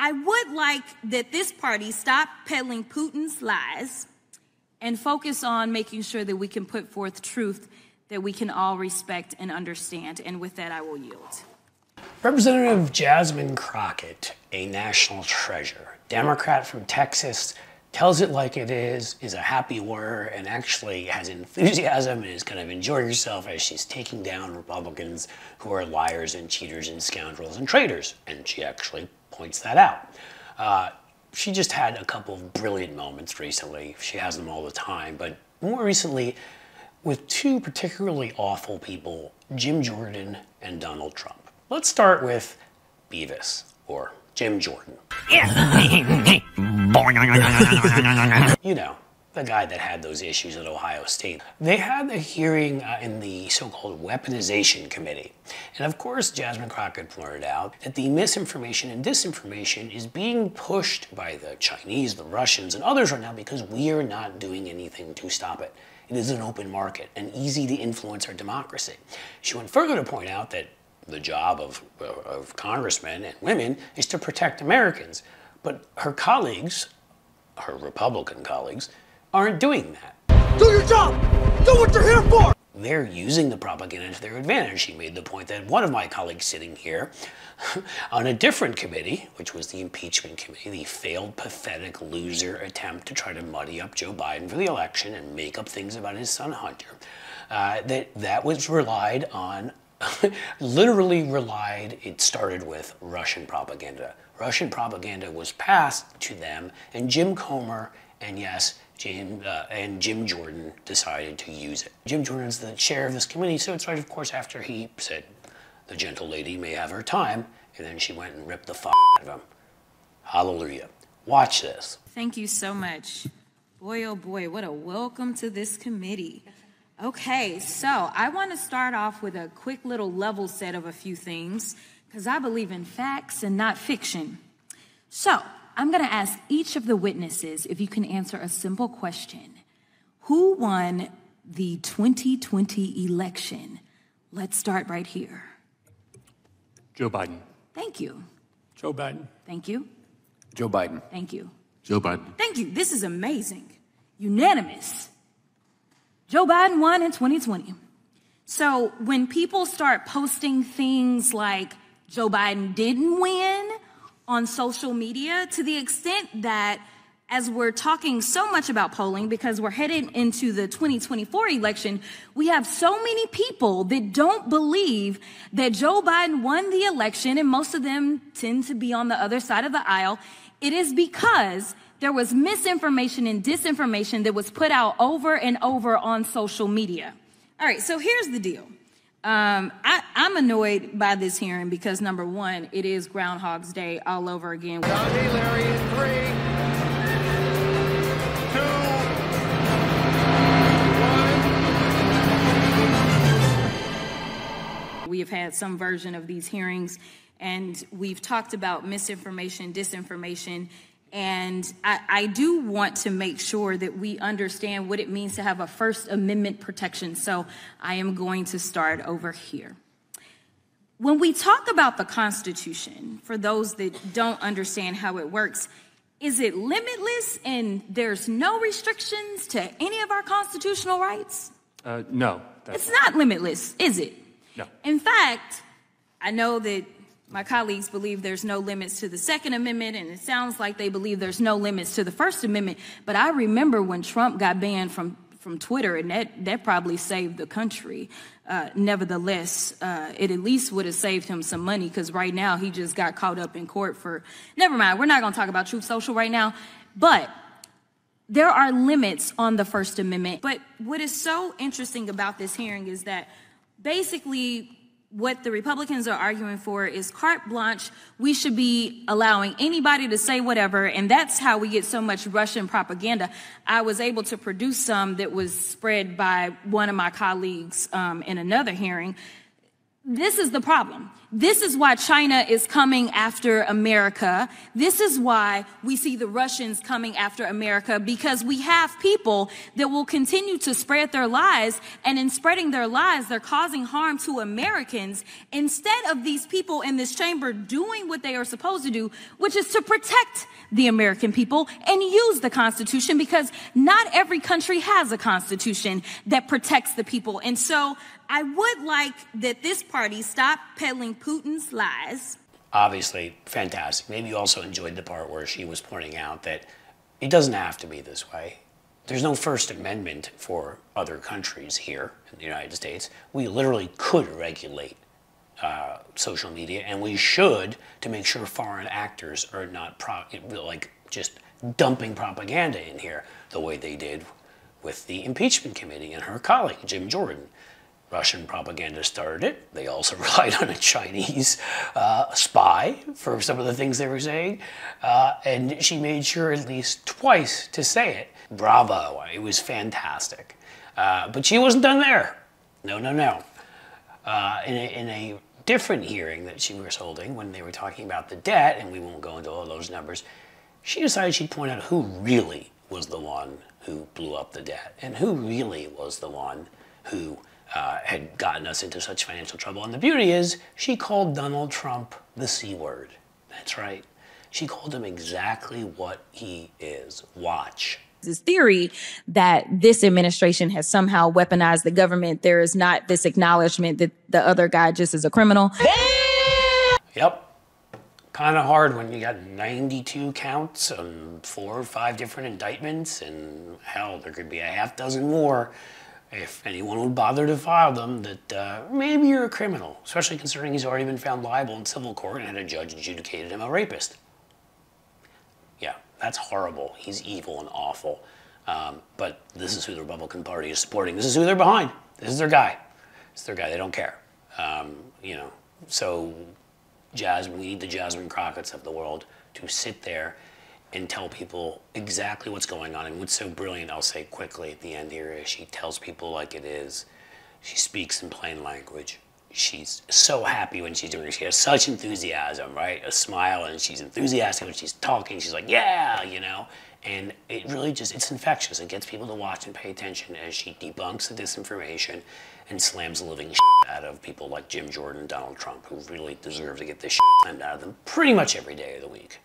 I would like that this party stop peddling Putin's lies and focus on making sure that we can put forth truth that we can all respect and understand. And with that, I will yield. Representative Jasmine Crockett, a national treasure, Democrat from Texas, tells it like it is a happy warrior, and actually has enthusiasm and is kind of enjoying herself as she's taking down Republicans who are liars and cheaters and scoundrels and traitors. And she actually points that out. She just had a couple of brilliant moments recently. She has them all the time, but more recently with two particularly awful people, Jim Jordan and Donald Trump. Let's start with Beavis, or Jim Jordan. You know, the guy that had those issues at Ohio State. They had the hearing in the so-called weaponization committee. And of course, Jasmine Crockett pointed out that the misinformation and disinformation is being pushed by the Chinese, the Russians, and others right now because we are not doing anything to stop it. It is an open market and easy to influence our democracy. She went further to point out that the job of congressmen and women is to protect Americans. But her colleagues, her Republican colleagues, aren't doing that. Do your job! Do what you're here for! They're using the propaganda to their advantage. She made the point that one of my colleagues sitting here on a different committee, which was the impeachment committee, the failed, pathetic, loser attempt to try to muddy up Joe Biden for the election and make up things about his son Hunter, that was relied on, it started with Russian propaganda. Russian propaganda was passed to them, and Jim Comer and yes, Jim Jordan decided to use it. Jim Jordan's the chair of this committee, so it's right, of course, after he said, the gentle lady may have her time, and then she went and ripped the f*** out of him. Hallelujah. Watch this. Thank you so much. Boy, oh boy, what a welcome to this committee. Okay, so I want to start off with a quick little level set of a few things, because I believe in facts and not fiction. So I'm going to ask each of the witnesses if you can answer a simple question. Who won the 2020 election? Let's start right here. Joe Biden. Thank you. Joe Biden. Thank you. Joe Biden. Thank you. Joe Biden. Thank you. This is amazing. Unanimous. Joe Biden won in 2020. So when people start posting things like Joe Biden didn't win on social media, to the extent that as we're talking so much about polling, because we're headed into the 2024 election, we have so many people that don't believe that Joe Biden won the election, and most of them tend to be on the other side of the aisle. It is because there was misinformation and disinformation that was put out over and over on social media. All right, so here's the deal. I'm annoyed by this hearing because, number one, it is Groundhog's Day all over again. Gandhi, Larry, in 3, 2, 1. We have had some version of these hearings, and we've talked about misinformation, disinformation, and I do want to make sure that we understand what it means to have a First Amendment protection. So I am going to start over here. When we talk about the Constitution, for those that don't understand how it works, is it limitless and there's no restrictions to any of our constitutional rights? No. It's not limitless, is it? No. In fact, I know that my colleagues believe there's no limits to the Second Amendment, and it sounds like they believe there's no limits to the First Amendment. But I remember when Trump got banned from Twitter, and that probably saved the country. Nevertheless, it at least would have saved him some money, because right now he just got caught up in court for, never mind, we're not going to talk about Truth Social right now. But there are limits on the First Amendment. But what is so interesting about this hearing is that basically what the Republicans are arguing for is carte blanche. We should be allowing anybody to say whatever, and that's how we get so much Russian propaganda. I was able to produce some that was spread by one of my colleagues in another hearing. This is the problem. This is why China is coming after America. This is why we see the Russians coming after America, because we have people that will continue to spread their lies, and in spreading their lies, they're causing harm to Americans instead of these people in this chamber doing what they are supposed to do, which is to protect the American people and use the Constitution, because not every country has a Constitution that protects the people. And so I would like that this party stop peddling Putin's lies. Obviously, fantastic. Maybe you also enjoyed the part where she was pointing out that it doesn't have to be this way. There's no First Amendment for other countries here in the United States. We literally could regulate social media, and we should, to make sure foreign actors are not just dumping propaganda in here the way they did with the impeachment committee and her colleague, Jim Jordan. Russian propaganda started it. They also relied on a Chinese spy for some of the things they were saying. And she made sure at least twice to say it. Bravo, it was fantastic. But she wasn't done there. No. In a different hearing that she was holding when they were talking about the debt, and we won't go into all those numbers, she decided she'd point out who really was the one who blew up the debt and who really was the one who had gotten us into such financial trouble. And the beauty is, she called Donald Trump the C word. That's right. She called him exactly what he is. Watch. This theory that this administration has somehow weaponized the government. There is not this acknowledgement that the other guy just is a criminal. Yep. Kind of hard when you got 92 counts and 4 or 5 different indictments, and hell, there could be a half dozen more if anyone would bother to file them, that maybe you're a criminal, especially considering he's already been found liable in civil court and had a judge adjudicated him a rapist. Yeah, that's horrible. He's evil and awful. But this is who the Republican Party is supporting. This is who they're behind. This is their guy. It's their guy. They don't care. So Jasmine, we need the Jasmine Crockett's of the world to sit there and tell people exactly what's going on. And what's so brilliant, I'll say quickly at the end here, is she tells people like it is. She speaks in plain language. She's so happy when she's doing it. She has such enthusiasm, right? A smile, and she's enthusiastic when she's talking. She's like, yeah, And it really it's infectious. It gets people to watch and pay attention as she debunks the disinformation and slams the living shit out of people like Jim Jordan and Donald Trump, who really deserve to get this shit slammed out of them pretty much every day of the week.